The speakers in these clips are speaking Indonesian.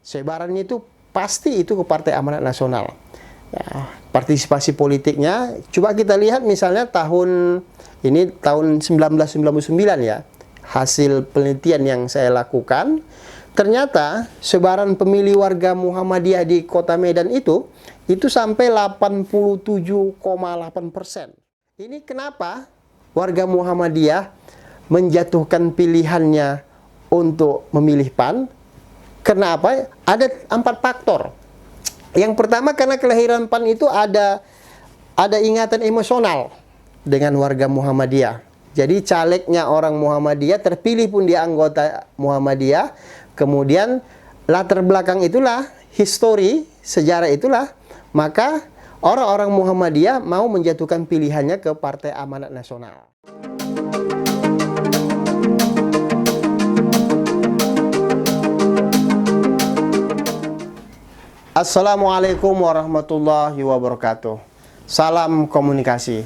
sebarannya itu pasti itu ke Partai Amanat Nasional. Ya, partisipasi politiknya, coba kita lihat misalnya tahun 1999 ya, hasil penelitian yang saya lakukan, ternyata sebaran pemilih warga Muhammadiyah di Kota Medan itu sampai 87,8%. Ini kenapa warga Muhammadiyah menjatuhkan pilihannya untuk memilih PAN? Kenapa? Ada 4 faktor. Yang pertama, karena kelahiran PAN itu ada ingatan emosional dengan warga Muhammadiyah. Jadi calegnya orang Muhammadiyah, terpilih pun dia anggota Muhammadiyah. Kemudian latar belakang itulah, histori, sejarah itulah, maka orang-orang Muhammadiyah mau menjatuhkan pilihannya ke Partai Amanat Nasional. Assalamualaikum warahmatullahi wabarakatuh. Salam komunikasi.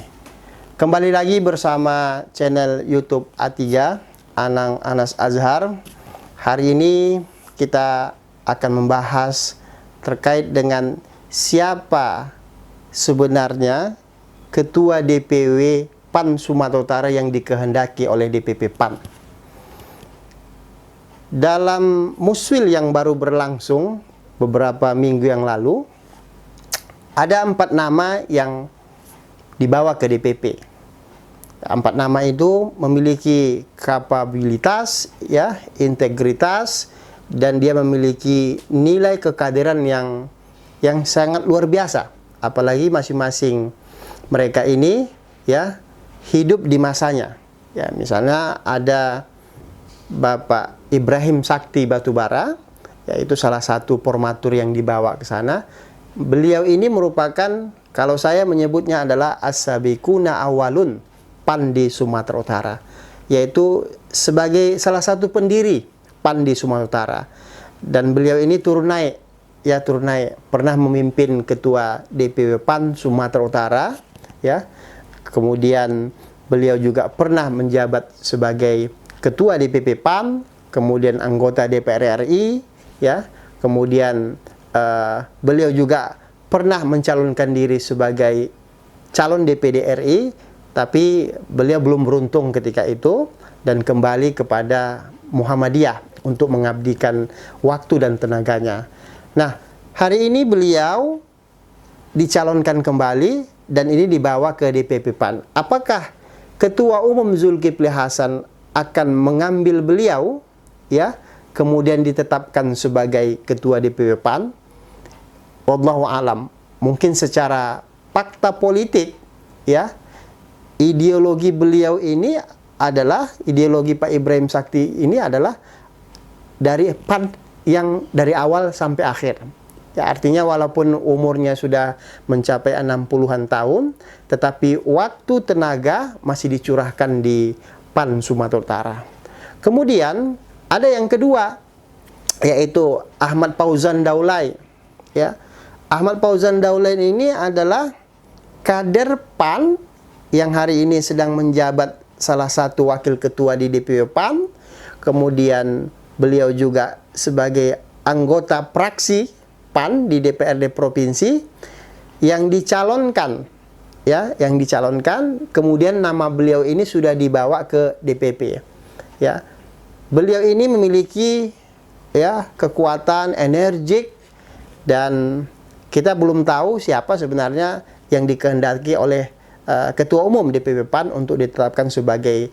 Kembali lagi bersama channel YouTube A3 Anang Anas Azhar. Hari ini kita akan membahas terkait dengan siapa sebenarnya Ketua DPW PAN Sumatera Utara yang dikehendaki oleh DPP PAN. Dalam muswil yang baru berlangsung beberapa minggu yang lalu, ada 4 nama yang dibawa ke DPP. 4 nama itu memiliki kapabilitas, ya, integritas, dan dia memiliki nilai kekaderan yang sangat luar biasa. Apalagi masing-masing mereka ini, ya, hidup di masanya. Ya, misalnya ada Bapak Ibrahim Sakti Batubara, yaitu salah satu formatur yang dibawa ke sana. Beliau ini merupakan, kalau saya menyebutnya adalah as-sabiquna awalun PAN di Sumatera Utara, yaitu sebagai salah satu pendiri PAN di Sumatera Utara. Dan beliau ini turun naik, pernah memimpin Ketua DPW PAN Sumatera Utara, ya. Kemudian beliau juga pernah menjabat sebagai Ketua DPP PAN, kemudian anggota DPR RI, ya. Kemudian beliau juga pernah mencalonkan diri sebagai calon DPD RI, tapi beliau belum beruntung ketika itu dan kembali kepada Muhammadiyah untuk mengabdikan waktu dan tenaganya. Nah, hari ini beliau dicalonkan kembali dan ini dibawa ke DPP PAN. Apakah Ketua Umum Zulkifli Hasan akan mengambil beliau, ya, kemudian ditetapkan sebagai Ketua DPW PAN? Wallahu alam. Mungkin secara fakta politik, ya, ideologi beliau ini adalah, ideologi Pak Ibrahim Sakti ini adalah dari PAN yang dari awal sampai akhir. Ya, artinya walaupun umurnya sudah mencapai 60-an tahun, tetapi waktu tenaga masih dicurahkan di PAN Sumatera Utara. Kemudian ada yang kedua, yaitu Ahmad Fauzan Daulay. Ya, Ahmad Fauzan Daulay ini adalah kader PAN yang hari ini sedang menjabat salah satu wakil ketua di DPW PAN. Kemudian beliau juga sebagai anggota praksi PAN di DPRD provinsi yang dicalonkan, ya, kemudian nama beliau ini sudah dibawa ke DPP, ya. Beliau ini memiliki, ya, kekuatan energik dan kita belum tahu siapa sebenarnya yang dikehendaki oleh Ketua Umum DPP PAN untuk ditetapkan sebagai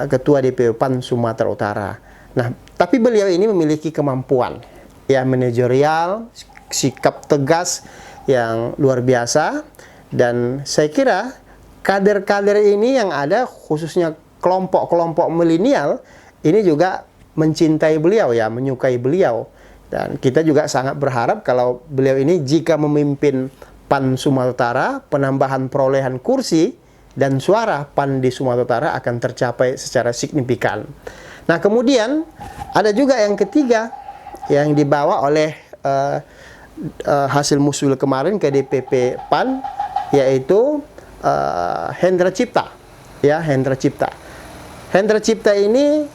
Ketua DPP PAN Sumatera Utara. Nah, tapi beliau ini memiliki kemampuan, ya, manajerial, sikap tegas yang luar biasa, dan saya kira kader-kader ini yang ada, khususnya kelompok-kelompok milenial, ini juga mencintai beliau, ya, menyukai beliau. Dan kita juga sangat berharap kalau beliau ini jika memimpin PAN Sumatera Utara, penambahan perolehan kursi dan suara PAN di Sumatera Utara akan tercapai secara signifikan. Nah, kemudian ada juga yang ketiga yang dibawa oleh hasil muswil kemarin ke DPP PAN, yaitu Hendra Cipta, ya, Hendra Cipta. Hendra Cipta ini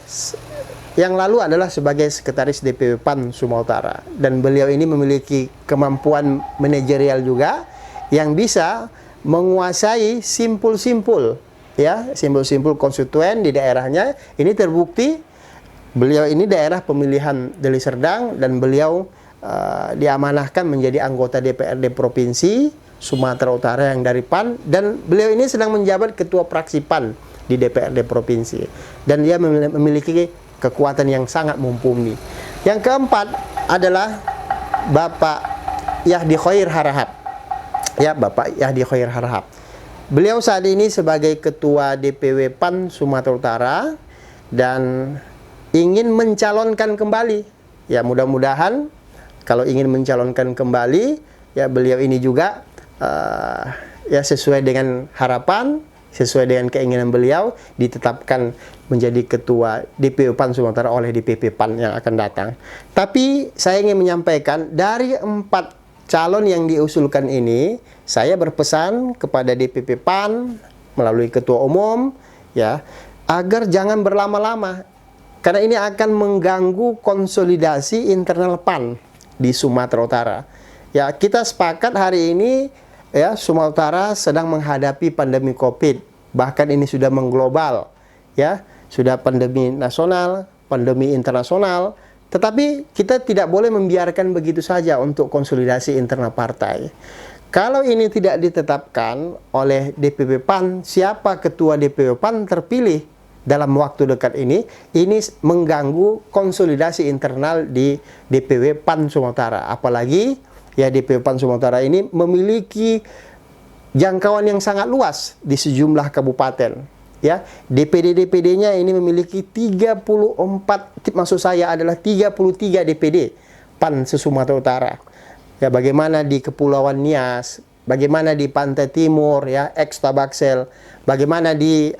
yang lalu adalah sebagai sekretaris DPW PAN Sumatera Utara, dan beliau ini memiliki kemampuan manajerial juga yang bisa menguasai simpul-simpul, ya, simpul-simpul konstituen di daerahnya. Ini terbukti beliau ini daerah pemilihan Deli Serdang, dan beliau diamanahkan menjadi anggota DPRD Provinsi Sumatera Utara yang dari PAN, dan beliau ini sedang menjabat ketua fraksi PAN di DPRD Provinsi, dan dia memiliki kekuatan yang sangat mumpuni. Yang keempat adalah Bapak Yahdi Khoir Harahap. Ya, Bapak Yahdi Khoir Harahap. Beliau saat ini sebagai Ketua DPW PAN Sumatera Utara dan ingin mencalonkan kembali. Ya, mudah-mudahan kalau ingin mencalonkan kembali, ya beliau ini juga ya sesuai dengan harapan, sesuai dengan keinginan beliau, ditetapkan menjadi Ketua DPW PAN Sumatera oleh DPP PAN yang akan datang. Tapi saya ingin menyampaikan, dari 4 calon yang diusulkan ini, saya berpesan kepada DPP PAN melalui Ketua Umum, ya, agar jangan berlama-lama, karena ini akan mengganggu konsolidasi internal PAN di Sumatera Utara. Ya, kita sepakat hari ini, ya, Sumatera Utara sedang menghadapi pandemi COVID, bahkan ini sudah mengglobal, ya, sudah pandemi nasional, pandemi internasional, tetapi kita tidak boleh membiarkan begitu saja untuk konsolidasi internal partai. Kalau ini tidak ditetapkan oleh DPP PAN, siapa ketua DPP PAN terpilih dalam waktu dekat ini mengganggu konsolidasi internal di DPW PAN Sumatera Utara. Apalagi ya DPW PAN Sumatera Utara ini memiliki jangkauan yang sangat luas di sejumlah kabupaten. Ya, DPD-DPD-nya ini memiliki 34, maksud saya adalah 33 DPD PAN se-Sumatera Utara. Ya, bagaimana di Kepulauan Nias, bagaimana di Pantai Timur, ya, Tabaksel, bagaimana di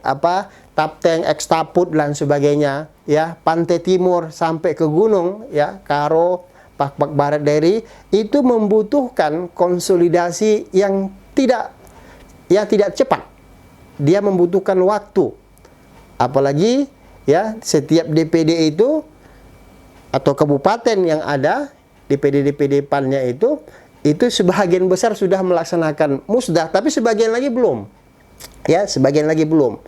Tapteng, Taput dan sebagainya, ya, Pantai Timur sampai ke gunung, ya, Karo, Pak Barat Dairi, itu membutuhkan konsolidasi yang tidak cepat. Dia membutuhkan waktu. Apalagi ya setiap DPD itu atau kabupaten yang ada DPD PAN-nya itu sebagian besar sudah melaksanakan musdah, tapi sebagian lagi belum. Ya, sebagian lagi belum.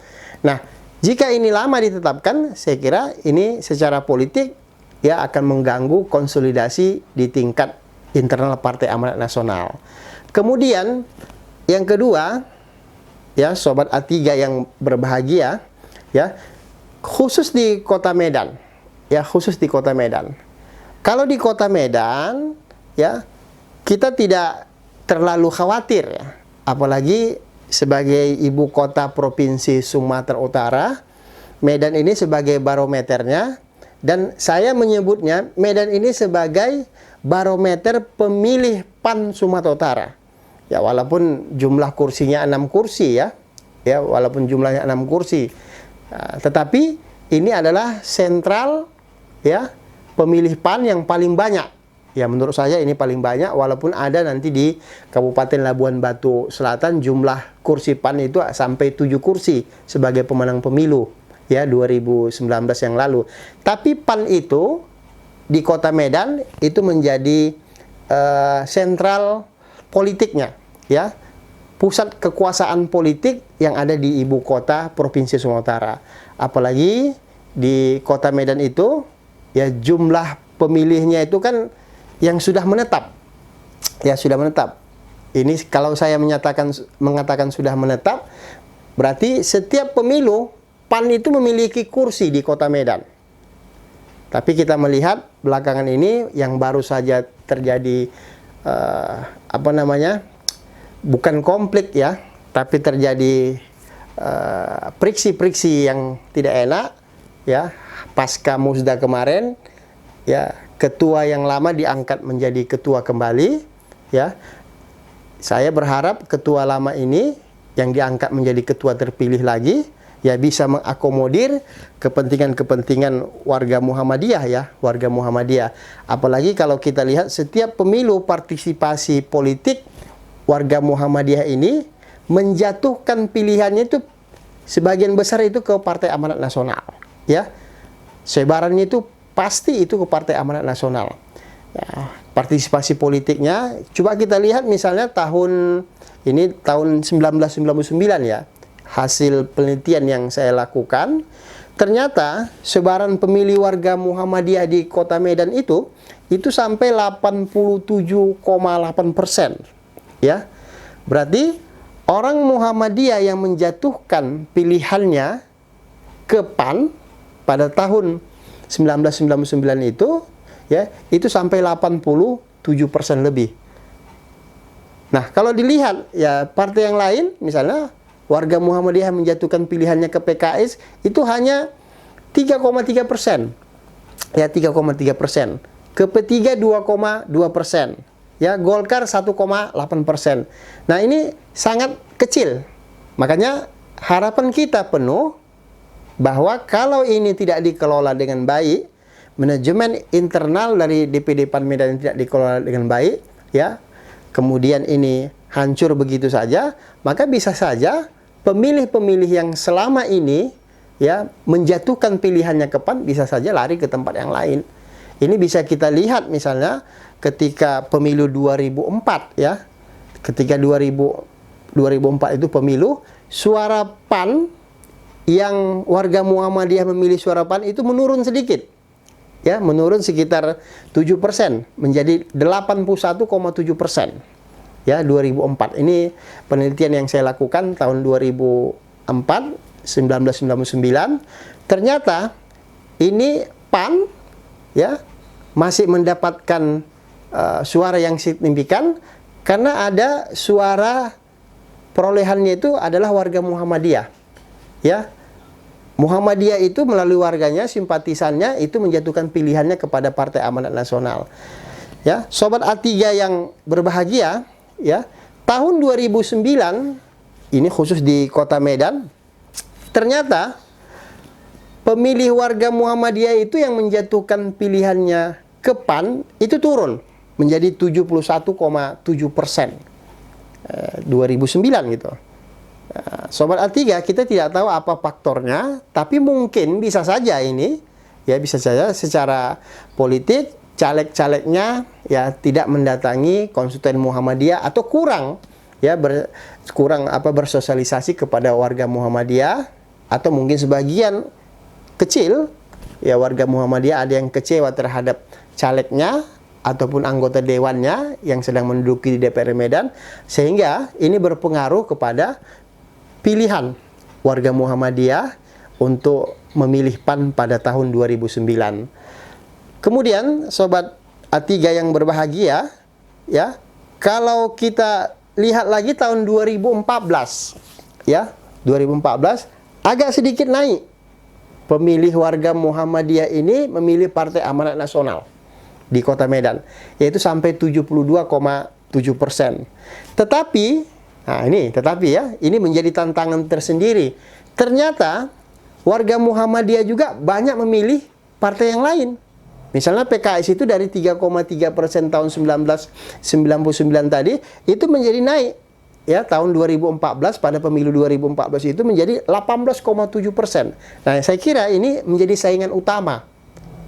Nah, jika ini lama ditetapkan, saya kira ini secara politik ya akan mengganggu konsolidasi di tingkat internal Partai Amanat Nasional. Kemudian yang kedua, ya sobat A3 yang berbahagia, ya, khusus di Kota Medan, ya, khusus di Kota Medan. Kalau di Kota Medan, ya, kita tidak terlalu khawatir, ya. Apalagi sebagai ibu kota Provinsi Sumatera Utara, Medan ini sebagai barometernya, dan saya menyebutnya Medan ini sebagai barometer pemilih PAN Sumatera Utara. Ya, walaupun jumlah kursinya 6 kursi, ya, walaupun jumlahnya 6 kursi, tetapi ini adalah sentral, ya, pemilih PAN yang paling banyak. Ya, menurut saya ini paling banyak, walaupun ada nanti di Kabupaten Labuan Batu Selatan jumlah kursi PAN itu sampai 7 kursi sebagai pemenang pemilu, ya, 2019 yang lalu. Tapi PAN itu di Kota Medan itu menjadi sentral politiknya, ya, pusat kekuasaan politik yang ada di ibu kota Provinsi Sumatera Utara. Apalagi di Kota Medan itu, ya, jumlah pemilihnya itu kan yang sudah menetap, ya, sudah menetap. Ini kalau saya mengatakan sudah menetap, berarti setiap pemilu PAN itu memiliki kursi di Kota Medan. Tapi kita melihat belakangan ini yang baru saja terjadi bukan konflik, ya, tapi terjadi friksi-friksi yang tidak enak, ya, pasca musda kemarin, ya, ketua yang lama diangkat menjadi ketua kembali, ya. Saya berharap ketua lama ini yang diangkat menjadi ketua terpilih lagi, ya, bisa mengakomodir kepentingan-kepentingan warga Muhammadiyah, ya, warga Muhammadiyah. Apalagi kalau kita lihat setiap pemilu partisipasi politik warga Muhammadiyah ini menjatuhkan pilihannya itu sebagian besar itu ke Partai Amanat Nasional, ya. sebarannya itu pasti itu ke Partai Amanat Nasional. Ya, partisipasi politiknya, coba kita lihat misalnya tahun 1999 ya, hasil penelitian yang saya lakukan, ternyata sebaran pemilih warga Muhammadiyah di Kota Medan itu sampai 87,8%. Ya, berarti orang Muhammadiyah yang menjatuhkan pilihannya ke PAN pada tahun 1999 itu sampai 87% lebih. Nah, kalau dilihat ya partai yang lain, misalnya warga Muhammadiyah menjatuhkan pilihannya ke PKS itu hanya 3,3%. Ya, 3,3%. Ke P3 2,2%. Ya, Golkar 1,8%. Nah, ini sangat kecil. Makanya harapan kita penuh bahwa kalau ini tidak dikelola dengan baik, manajemen internal dari DPD PAN Medan tidak dikelola dengan baik, ya, kemudian ini hancur begitu saja, maka bisa saja pemilih-pemilih yang selama ini ya menjatuhkan pilihannya ke PAN bisa saja lari ke tempat yang lain. Ini bisa kita lihat misalnya ketika pemilu 2004 ya. Ketika 2004 itu pemilu, suara PAN yang warga Muhammadiyah memilih suara PAN itu menurun sedikit. Ya, menurun sekitar 7% menjadi 81,7%. Ya, 2004. Ini penelitian yang saya lakukan tahun 2004, 1999. Ternyata ini PAN ya masih mendapatkan suara yang signifikan karena ada suara perolehannya itu adalah warga Muhammadiyah. Ya. Muhammadiyah itu melalui warganya, simpatisannya itu menjatuhkan pilihannya kepada Partai Amanat Nasional. Ya, sobat A3 yang berbahagia, ya. Tahun 2009 ini khusus di Kota Medan, ternyata pemilih warga Muhammadiyah itu yang menjatuhkan pilihannya ke PAN itu turun menjadi 71,7%. 2009 gitu. Sobat A3, kita tidak tahu apa faktornya, tapi mungkin bisa saja ini, ya bisa saja secara politik caleg-calegnya ya tidak mendatangi konstituen Muhammadiyah atau kurang bersosialisasi kepada warga Muhammadiyah, atau mungkin sebagian kecil ya warga Muhammadiyah ada yang kecewa terhadap calegnya ataupun anggota dewannya yang sedang menduduki di DPR Medan, sehingga ini berpengaruh kepada pilihan warga Muhammadiyah untuk memilih PAN pada tahun 2009. Kemudian sobat A3 yang berbahagia, ya, kalau kita lihat lagi tahun 2014, ya, 2014 agak sedikit naik. Pemilih warga Muhammadiyah ini memilih Partai Amanat Nasional di Kota Medan, yaitu sampai 72,7%. Tetapi ini menjadi tantangan tersendiri. Ternyata warga Muhammadiyah juga banyak memilih partai yang lain. Misalnya PKS itu dari 3,3% tahun 1999 tadi, itu menjadi naik. Ya, tahun 2014 pada pemilu 2014 itu menjadi 18,7%. Nah, saya kira ini menjadi saingan utama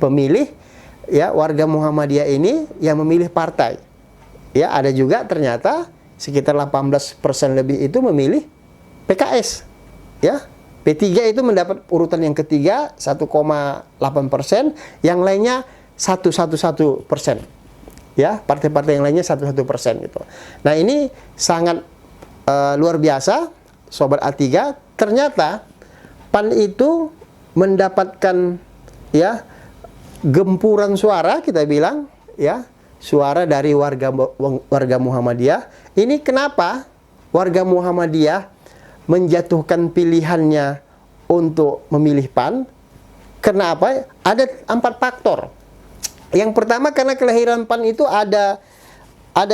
pemilih ya warga Muhammadiyah ini yang memilih partai. Ya, ada juga ternyata sekitar 18% lebih itu memilih PKS. Ya, P3 itu mendapat urutan yang ketiga 1,8%, yang lainnya 1,11%. Ya, partai-partai yang lainnya 1,1% gitu. Nah, ini sangat luar biasa, sobat A3. Ternyata PAN itu mendapatkan ya gempuran suara, kita bilang ya, suara dari warga Muhammadiyah. Ini kenapa warga Muhammadiyah menjatuhkan pilihannya untuk memilih PAN? Kenapa? Ada 4 faktor. Yang pertama, karena kelahiran PAN itu ada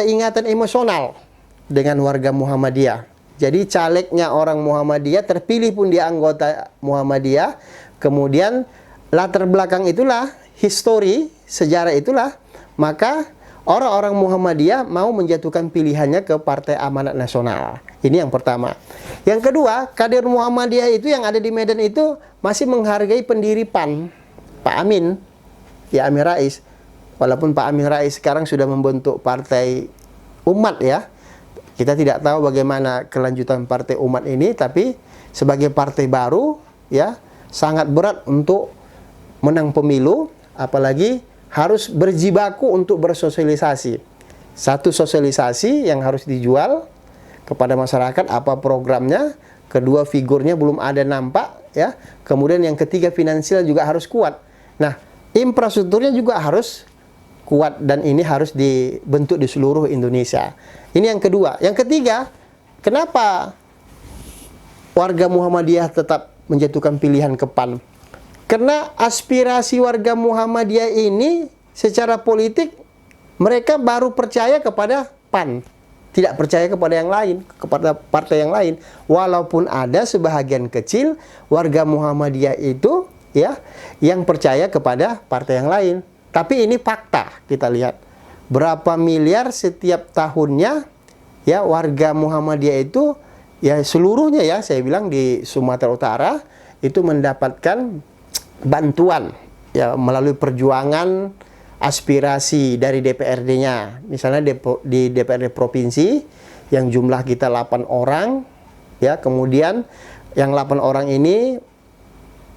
ingatan emosional dengan warga Muhammadiyah. Jadi calegnya orang Muhammadiyah, terpilih pun dia anggota Muhammadiyah. Kemudian latar belakang itulah, histori, sejarah itulah, maka orang-orang Muhammadiyah mau menjatuhkan pilihannya ke Partai Amanat Nasional. Ini yang pertama. Yang kedua, kader Muhammadiyah itu yang ada di Medan itu masih menghargai pendiri PAN. Pak Amin, ya Amin Rais. Walaupun Pak Amin Rais sekarang sudah membentuk Partai Umat ya, kita tidak tahu bagaimana kelanjutan Partai Umat ini, tapi sebagai partai baru ya sangat berat untuk menang pemilu, apalagi harus berjibaku untuk bersosialisasi. Satu, sosialisasi yang harus dijual kepada masyarakat apa programnya. Kedua, figurnya belum ada nampak ya. Kemudian yang ketiga, finansial juga harus kuat. Nah, infrastrukturnya juga harus kuat dan ini harus dibentuk di seluruh Indonesia. Ini yang kedua. Yang ketiga, kenapa warga Muhammadiyah tetap menjatuhkan pilihan ke PAN? Karena aspirasi warga Muhammadiyah ini secara politik mereka baru percaya kepada PAN. Tidak percaya kepada yang lain, kepada partai yang lain. Walaupun ada sebahagian kecil warga Muhammadiyah itu ya yang percaya kepada partai yang lain. Tapi ini fakta, kita lihat. Berapa miliar setiap tahunnya ya warga Muhammadiyah itu ya seluruhnya ya saya bilang di Sumatera Utara itu mendapatkan bantuan ya melalui perjuangan aspirasi dari DPRD-nya. Misalnya di DPRD provinsi yang jumlah kita 8 orang ya, kemudian yang 8 orang ini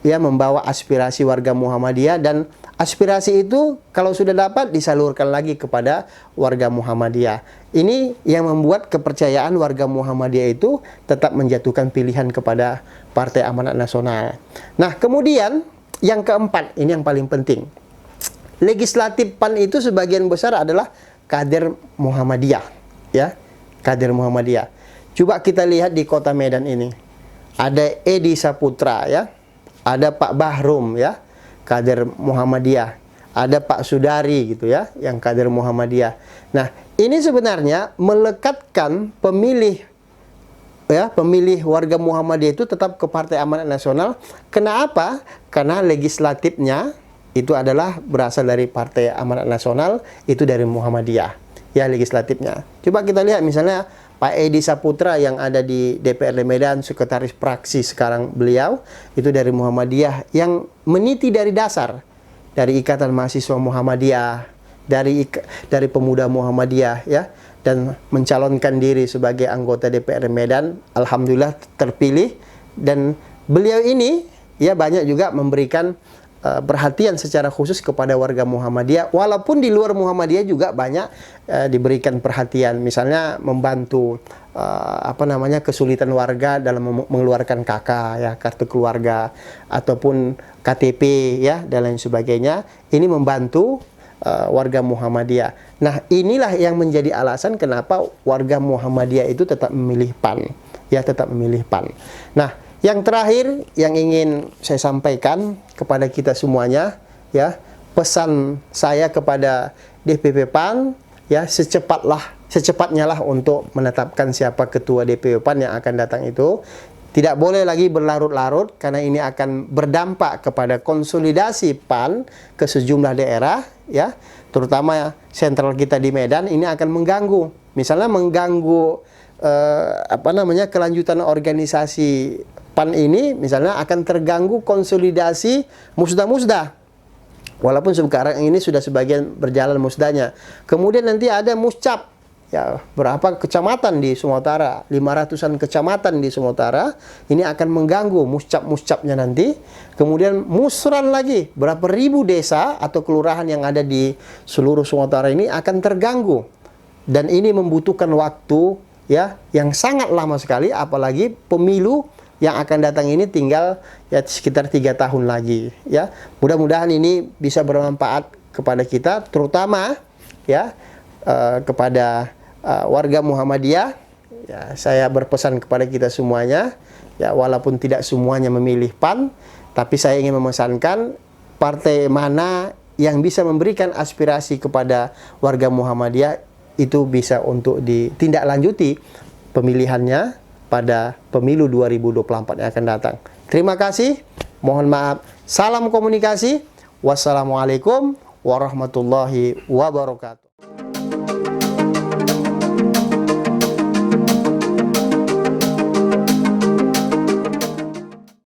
ya membawa aspirasi warga Muhammadiyah, dan aspirasi itu kalau sudah dapat disalurkan lagi kepada warga Muhammadiyah. Ini yang membuat kepercayaan warga Muhammadiyah itu tetap menjatuhkan pilihan kepada Partai Amanat Nasional. Nah, kemudian yang keempat, ini yang paling penting. Legislatif PAN itu sebagian besar adalah kader Muhammadiyah, ya, kader Muhammadiyah. Coba kita lihat di Kota Medan ini, ada Edi Saputra, ya, ada Pak Bahrum, ya, kader Muhammadiyah, ada Pak Sudari, gitu ya, yang kader Muhammadiyah. Nah, ini sebenarnya melekatkan pemilih, ya, pemilih warga Muhammadiyah itu tetap ke Partai Amanat Nasional. Kenapa? Karena legislatifnya itu adalah berasal dari Partai Amanat Nasional, itu dari Muhammadiyah, ya, legislatifnya. Coba kita lihat misalnya Pak Edi Saputra yang ada di DPRD Medan, sekretaris praksi sekarang beliau, itu dari Muhammadiyah, yang meniti dari dasar, dari Ikatan Mahasiswa Muhammadiyah, dari pemuda Muhammadiyah, ya, dan mencalonkan diri sebagai anggota DPRD Medan. Alhamdulillah terpilih, dan beliau ini ya banyak juga memberikan perhatian secara khusus kepada warga Muhammadiyah, walaupun di luar Muhammadiyah juga banyak diberikan perhatian, misalnya membantu kesulitan warga dalam mengeluarkan KK, ya, kartu keluarga, ataupun KTP, ya, dan lain sebagainya. Ini membantu warga Muhammadiyah. Nah, inilah yang menjadi alasan kenapa warga Muhammadiyah itu tetap memilih PAN, ya, tetap memilih PAN. Nah, yang terakhir yang ingin saya sampaikan kepada kita semuanya, ya, pesan saya kepada DPP PAN, ya, secepatnya lah untuk menetapkan siapa ketua DPP PAN yang akan datang itu. Tidak boleh lagi berlarut-larut, karena ini akan berdampak kepada konsolidasi PAN ke sejumlah daerah, ya, terutama sentral kita di Medan. Ini akan mengganggu, misalnya mengganggu kelanjutan organisasi PAN ini, misalnya akan terganggu konsolidasi musda-musda. Walaupun sekarang ini sudah sebagian berjalan musdanya. Kemudian nanti ada muscap, ya, berapa kecamatan di Sumatera, 500-an kecamatan di Sumatera, ini akan mengganggu muscap-muscapnya nanti. Kemudian musran lagi, berapa ribu desa atau kelurahan yang ada di seluruh Sumatera ini akan terganggu. Dan ini membutuhkan waktu, ya, yang sangat lama sekali, apalagi pemilu yang akan datang ini tinggal ya sekitar 3 tahun lagi, ya. Mudah-mudahan ini bisa bermanfaat kepada kita, terutama ya kepada warga Muhammadiyah. Ya, saya berpesan kepada kita semuanya, ya, walaupun tidak semuanya memilih PAN, tapi saya ingin memesankan partai mana yang bisa memberikan aspirasi kepada warga Muhammadiyah itu bisa untuk ditindaklanjuti pemilihannya pada pemilu 2024 yang akan datang. Terima kasih, mohon maaf, salam komunikasi, wassalamualaikum warahmatullahi wabarakatuh.